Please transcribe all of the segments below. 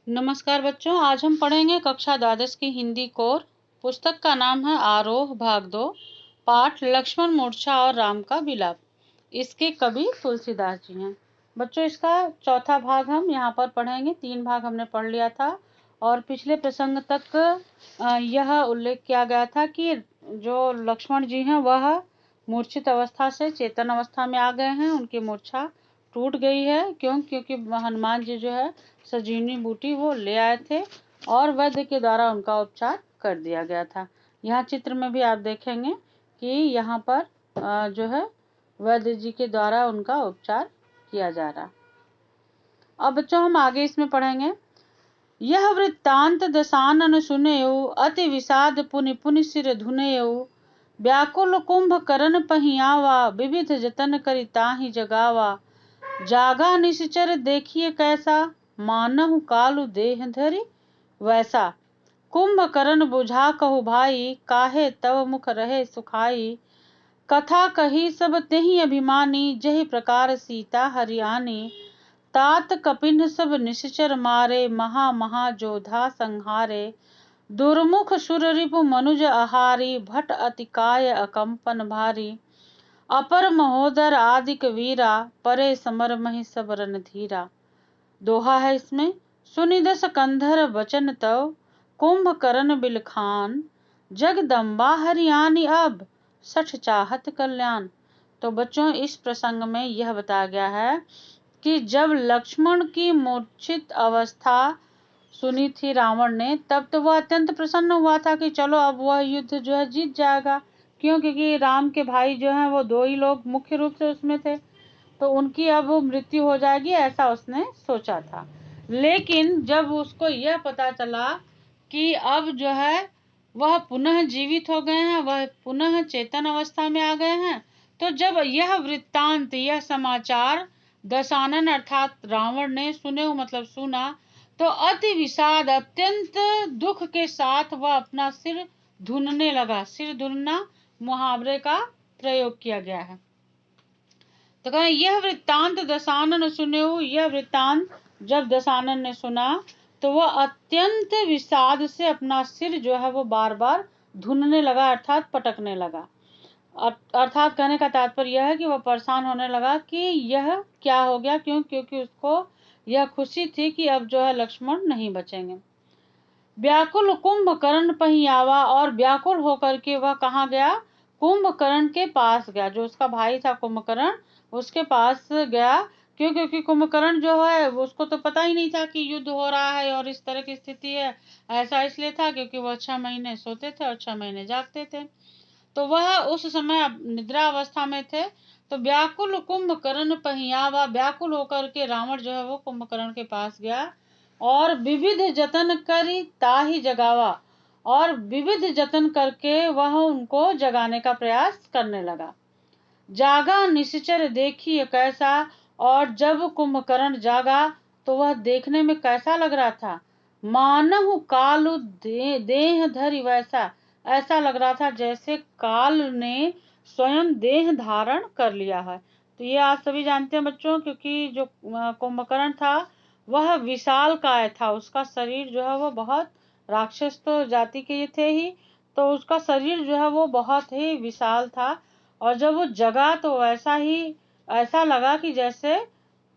नमस्कार बच्चों, आज हम पढ़ेंगे कक्षा द्वादश की हिंदी कोर। पुस्तक का नाम है आरोह भाग 2, पाठ लक्ष्मण मूर्छा और राम का विलाप। इसके कवि तुलसीदास जी हैं। बच्चों, इसका चौथा भाग हम यहाँ पर पढ़ेंगे। 3 भाग हमने पढ़ लिया था और पिछले प्रसंग तक यह उल्लेख किया गया था कि जो लक्ष्मण जी हैं वह मूर्छित अवस्था से चेतन अवस्था में आ गए हैं। उनकी मूर्छा टूट गई है। क्योंकि हनुमान जी जो है संजीवनी बूटी वो ले आए थे और वैद्य के द्वारा उनका उपचार कर दिया गया था। यहाँ चित्र में भी आप देखेंगे कि यहाँ पर जो है वैद्य जी के द्वारा उनका उपचार किया जा रहा। अब बच्चों हम आगे इसमें पढ़ेंगे। यह वृत्तांत दशानन सुनेऊ, अति विषाद पुनि पुनि सिर धुनेऊ। व्याकुल कुंभ करन पहियावा, विविध जतन करि ताहि जगावा। जागा निश्चर देखिए कैसा, मानहु कालु देह धरि वैसा। कुंभकर्ण बुझा कहु भाई, काहे तव मुख रहे सुखाई। कथा कही सब तेहि अभिमानी, जहि प्रकार सीता हरियाणी। तात कपिन सब निश्चर मारे, महा महा जोधा संहारे। दुर्मुख सुर रिपु मनुज आहारी, भट अतिकाय अकंपन भारी। अपर महोदर आदिक वीरा, परे समर महि सब रणधीरा। दोहा है इसमें। सुनिदस कंधर वचन तव, कुंभकर्ण बिलखान। जगदम्बा हरियाणी अब, सठ चाहत कल्याण। तो बच्चों इस प्रसंग में यह बताया गया है कि जब लक्ष्मण की मूर्छित अवस्था सुनी थी रावण ने, तब तो वह अत्यंत प्रसन्न हुआ था कि चलो अब वह युद्ध जो है जीत जाएगा। क्योंकि राम के भाई जो हैं वो 2 ही लोग मुख्य रूप से उसमें थे, तो उनकी अब मृत्यु हो जाएगी, ऐसा उसने सोचा था। लेकिन जब उसको यह पता चला कि अब जो है वह पुनः जीवित हो गए हैं, वह पुनः चेतन अवस्था में आ गए हैं, तो जब यह वृत्तांत, यह समाचार दशानन अर्थात रावण ने सुने, मतलब सुना, तो अति विषाद, अत्यंत दुख के साथ वह अपना सिर धुनने लगा। सिर धुनना मुहावरे का प्रयोग किया गया है। तो कहा यह वृत्तांत दशानन सुनेऊ। यह वृत्तांत जब दशानन ने सुना तो वह अत्यंत विषाद से अपना सिर जो है वो बार बार धुनने लगा, अर्थात पटकने लगा। अर्थात कहने का तात्पर्य यह है कि वह परेशान होने लगा कि यह क्या हो गया। क्योंकि उसको यह खुशी थी कि अब जो है लक्ष्मण नहीं बचेंगे। व्याकुल कुंभकर्ण पहियावा, और व्याकुल होकर के वह कहाँ गया? कुंभकर्ण के पास गया। जो उसका भाई था कुंभकर्ण, उसके पास गया। क्योंकि कुंभकर्ण जो है उसको तो पता ही नहीं था कि युद्ध हो रहा है और इस तरह की स्थिति है। ऐसा इसलिए था क्योंकि वह 6 महीने सोते थे और 6 महीने जागते थे, तो वह उस समय निद्रा अवस्था में थे। तो व्याकुल कुंभकर्ण पहियावा, व्याकुल होकर के रावण जो है वो कुंभकर्ण के पास गया और विविध जतन करी ताहि जगावा, और विविध जतन करके वह उनको जगाने का प्रयास करने लगा। जागा निश्चर देखिए कैसा, और जब कुंभकर्ण जागा तो वह देखने में कैसा लग रहा था? मानहु कालु देह धरि वैसा, ऐसा लग रहा था जैसे काल ने स्वयं देह धारण कर लिया है। तो ये आप सभी जानते हैं बच्चों, क्योंकि जो कुंभकर्ण था वह विशाल काय था। उसका शरीर जो है वो बहुत, राक्षस तो जाति के ये थे ही, तो उसका शरीर जो है वो बहुत ही विशाल था। और जब वो जगा तो वैसा ही ऐसा लगा कि जैसे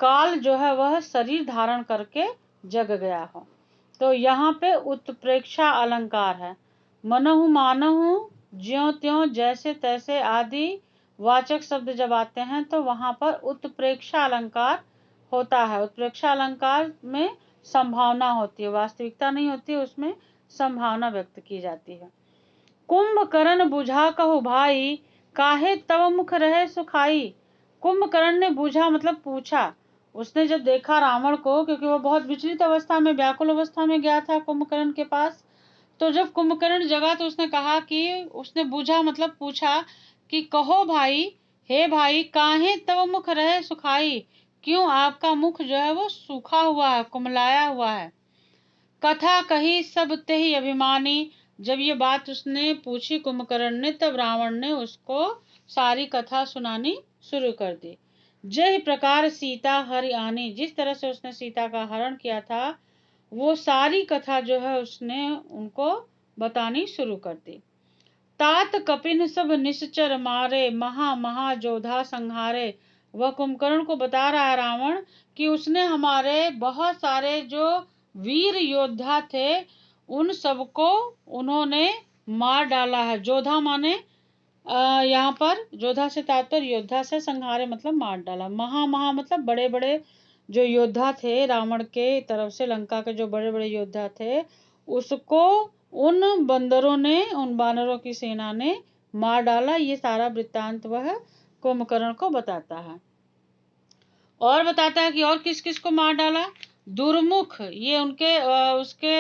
काल जो है वह शरीर धारण करके जग गया हो। तो यहाँ पे उत्प्रेक्षा अलंकार है। मनहु मानहु, ज्यों त्यों, जैसे तैसे आदि वाचक शब्द जब आते हैं तो वहां पर उत्प्रेक्षा अलंकार होता है। उत्प्रेक्षा अलंकार में संभावना होती है, वास्तविकता नहीं होती है, उसमें संभावना व्यक्त की जाती है। कुंभकर्ण बुझा कहु भाई, काहे तव मुख रहे सुखाई। कुंभकर्ण ने बुझा मतलब पूछा। उसने जब देखा रावण को, क्योंकि वो बहुत विचलित अवस्था में, व्याकुल अवस्था में गया था कुंभकर्ण के पास, तो जब कुंभकर्ण जगा तो उसने कहा कि, उसने बुझा मतलब पूछा कि कहो भाई, हे भाई, काहे तव मुख रहे सुखाई, क्यों आपका मुख जो है वो सूखा हुआ है, कुमलाया हुआ है। कथा कही सब तेहि अभिमानी, जब ये बात उसने पूछी कुंभकर्ण ने, तब रावण ने उसको सारी कथा सुनानी शुरू कर दी। जय प्रकार सीता हरि आनी, जिस तरह से उसने सीता का हरण किया था, वो सारी कथा जो है उसने उनको बतानी शुरू कर दी। तात कपिन सब निश्चर मारे, महा महा जोधा संहारे। वह कुंभकर्ण को बता रहा है रावण कि उसने हमारे बहुत सारे जो वीर योद्धा थे उन सबको उन्होंने मार डाला है। जोधा माने यहाँ पर जोधा से तात्पर्य योद्धा से, संहारे मतलब मार डाला। महा महा मतलब बड़े बड़े जो योद्धा थे रावण के तरफ से, लंका के जो बड़े बड़े योद्धा थे उसको उन बंदरों ने, उन बानरों की सेना ने मार डाला। ये सारा वृत्तांत वह कुंभकर्ण को बताता है और बताता है कि और किस किस को मार डाला। दुर्मुख, ये उनके उसके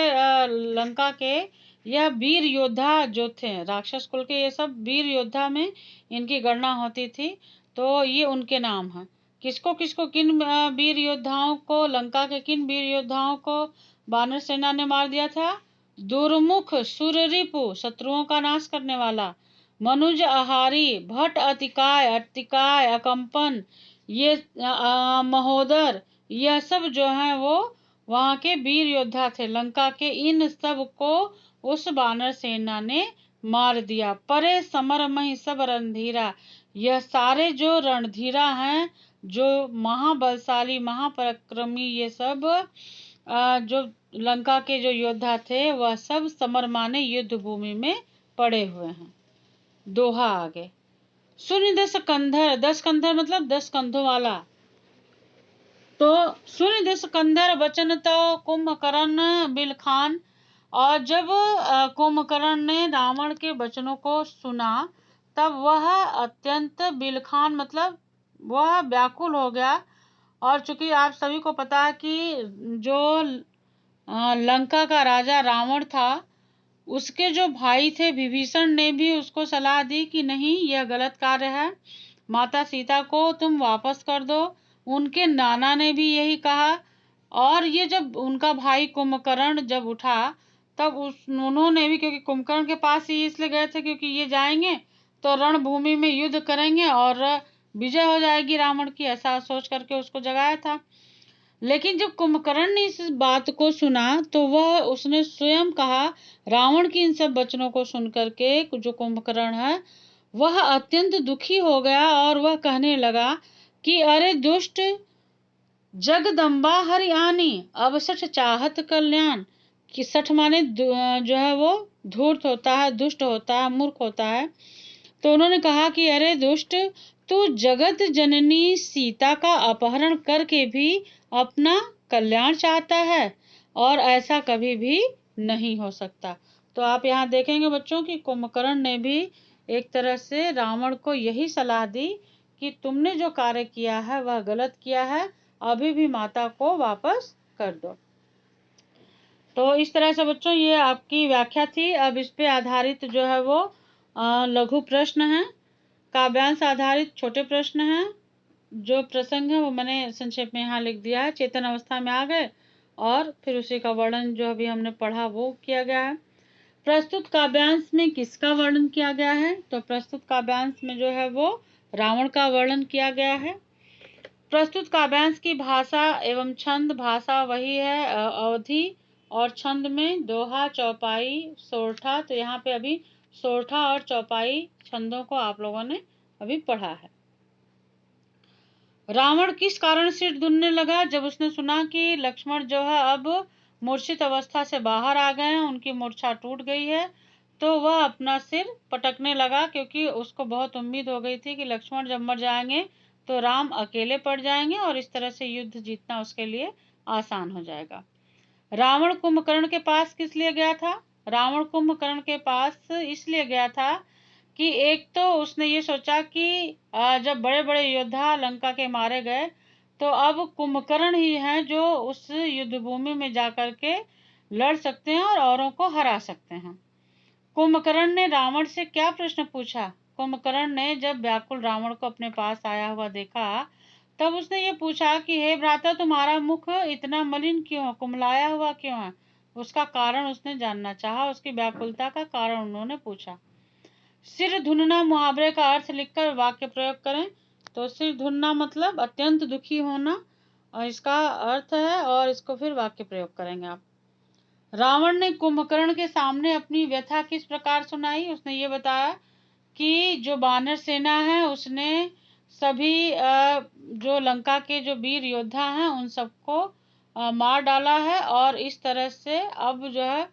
लंका के यह वीर योद्धा जो थे राक्षस कुल के, ये सब वीर योद्धा में इनकी गणना होती थी, तो ये उनके नाम हैं। किसको किसको, किन वीर योद्धाओं को, लंका के किन वीर योद्धाओं को बानर सेना ने मार दिया था? दुर्मुख, सुररिपु शत्रुओं का नाश करने वाला, मनुज आहारी, भट्ट अतिकाय, अतिकाय अकंपन, ये महोदर, यह सब जो है वो वहां के वीर योद्धा थे लंका के। इन सब को उस बानर सेना ने मार दिया। परे समर मही सब रणधीरा, यह सारे जो रणधीरा हैं, जो महाबलशाली महापराक्रमी, ये सब जो लंका के जो योद्धा थे वह सब समर माने युद्ध भूमि में पड़े हुए हैं। दोहा आगे। सुनि 10 कंधर, 10 कंधर मतलब 10 कंधों वाला। तो सुनि 10 कंधर वचन तो कुंभकर्ण बिलखान। और जब कुंभकर्ण ने रावण के वचनों को सुना तब वह अत्यंत बिलखान मतलब वह व्याकुल हो गया। और चूंकि आप सभी को पता है कि जो लंका का राजा रावण था उसके जो भाई थे विभीषण ने भी उसको सलाह दी कि नहीं, यह गलत कार्य है, माता सीता को तुम वापस कर दो। उनके नाना ने भी यही कहा। और ये जब उनका भाई कुंभकर्ण जब उठा तब उन्होंने भी, क्योंकि कुंभकर्ण के पास ही इसलिए गए थे क्योंकि ये जाएंगे तो रणभूमि में युद्ध करेंगे और विजय हो जाएगी रावण की, ऐसा सोच करके उसको जगाया था। लेकिन जब कुंभकर्ण ने इस बात को सुना तो वह उसने स्वयं कहा, रावण की इन सब वचनों को सुन करके जो कुंभकर्ण है वह अत्यंत दुखी हो गया और वह कहने लगा कि अरे दुष्ट, जगदम्बा हरियाणी अवसठ चाहत कल्याण। कि सठ माने जो है वो धूर्त होता है, दुष्ट होता है, मूर्ख होता है। तो उन्होंने कहा कि अरे दुष्ट, तू जगत जननी सीता का अपहरण करके भी अपना कल्याण चाहता है और ऐसा कभी भी नहीं हो सकता। तो आप यहाँ देखेंगे बच्चों कि कुंभकर्ण ने भी एक तरह से रावण को यही सलाह दी कि तुमने जो कार्य किया है वह गलत किया है, अभी भी माता को वापस कर दो। तो इस तरह से बच्चों ये आपकी व्याख्या थी। अब इस पे आधारित जो है वो लघु प्रश्न है, काव्यांश आधारित छोटे प्रश्न हैं। जो प्रसंग है वो मैंने संक्षेप में यहाँ लिख दिया है। चेतन अवस्था में आ गए और फिर उसी का वर्णन जो अभी हमने पढ़ा वो किया गया है। प्रस्तुत काव्यांश में किसका वर्णन किया गया है? तो प्रस्तुत काव्यांश में जो है वो रावण का वर्णन किया गया है। प्रस्तुत काव्यांश की भाषा एवं छंद, भाषा वही है अवधि, और छंद में दोहा, चौपाई, सोरठा। तो यहाँ पे अभी सोरठा और चौपाई छंदों को आप लोगों ने अभी पढ़ा है। रावण किस कारण सिर धुनने लगा? जब उसने सुना कि लक्ष्मण जो है अब मूर्छित अवस्था से बाहर आ गए हैं, उनकी मूर्छा टूट गई है, तो वह अपना सिर पटकने लगा, क्योंकि उसको बहुत उम्मीद हो गई थी कि लक्ष्मण जब मर जाएंगे तो राम अकेले पड़ जाएंगे और इस तरह से युद्ध जीतना उसके लिए आसान हो जाएगा। रावण कुंभकर्ण के पास किस लिए गया था? रावण कुंभकर्ण के पास इसलिए गया था कि एक तो उसने ये सोचा कि जब बड़े बड़े योद्धा लंका के मारे गए तो अब कुंभकर्ण ही हैं जो उस युद्ध भूमि में जाकर के लड़ सकते हैं और औरों को हरा सकते हैं। कुंभकर्ण ने रावण से क्या प्रश्न पूछा? कुंभकर्ण ने जब व्याकुल रावण को अपने पास आया हुआ देखा तब उसने ये पूछा कि हे भ्राता, तुम्हारा मुख इतना मलिन क्यों, कुम्हलाया हुआ क्यों है? उसका कारण उसने जानना चाहा, उसकी व्याकुलता का कारण उन्होंने पूछा। सिर धुनना मुहावरे का अर्थ लिखकर वाक्य प्रयोग करें। तो सिर धुनना मतलब अत्यंत दुखी होना, और इसका अर्थ है, और इसको फिर वाक्य प्रयोग करेंगे आप। रावण ने कुंभकर्ण के सामने अपनी व्यथा किस प्रकार सुनाई? उसने ये बताया कि जो वानर सेना है उसने सभी जो लंका के जो वीर योद्धा हैं उन सबको मार डाला है, और इस तरह से अब जो है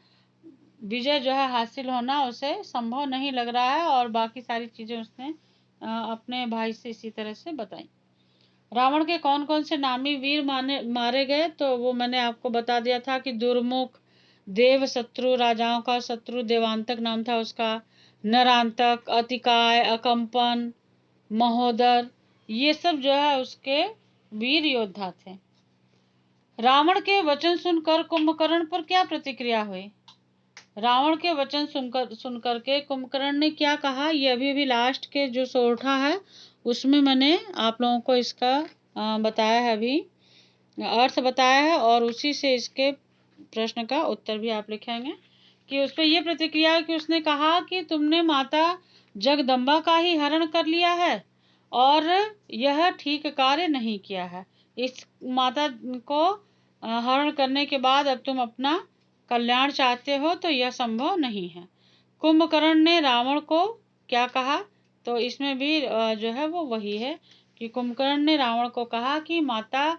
विजय जो है हासिल होना उसे संभव नहीं लग रहा है, और बाकी सारी चीजें उसने अपने भाई से इसी तरह से बताई। रावण के कौन कौन से नामी वीर मारे गए? तो वो मैंने आपको बता दिया था कि दुर्मुख, देव शत्रु, राजाओं का शत्रु, देवांतक नाम था उसका, नरांतक, अतिकाय, अकंपन, महोदर, ये सब जो है उसके वीर योद्धा थे। रावण के वचन सुनकर कुंभकर्ण पर क्या प्रतिक्रिया हुई? रावण के वचन सुनकर के कुंभकर्ण ने क्या कहा, ये अभी लास्ट के जो सोरठा है उसमें मैंने आप लोगों को इसका बताया है, अभी अर्थ बताया है, और उसी से इसके प्रश्न का उत्तर भी आप लिखेंगे कि उस पर यह प्रतिक्रिया कि उसने कहा कि तुमने माता जगदम्बा का ही हरण कर लिया है और यह ठीक कार्य नहीं किया है। इस माता को हरण करने के बाद अब तुम अपना कल्याण चाहते हो, तो यह संभव नहीं है। कुंभकर्ण ने रावण को क्या कहा? तो इसमें भी जो है वो वही है कि कुंभकर्ण ने रावण को कहा कि माता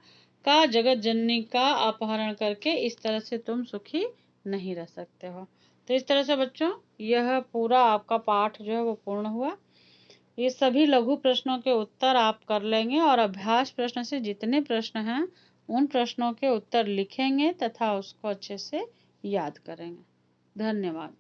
का, जगत जननी का अपहरण करके इस तरह से तुम सुखी नहीं रह सकते हो। तो इस तरह से बच्चों यह पूरा आपका पाठ जो है वो पूर्ण हुआ। ये सभी लघु प्रश्नों के उत्तर आप कर लेंगे और अभ्यास प्रश्न से जितने प्रश्न हैं उन प्रश्नों के उत्तर लिखेंगे तथा उसको अच्छे से याद करेंगे। धन्यवाद।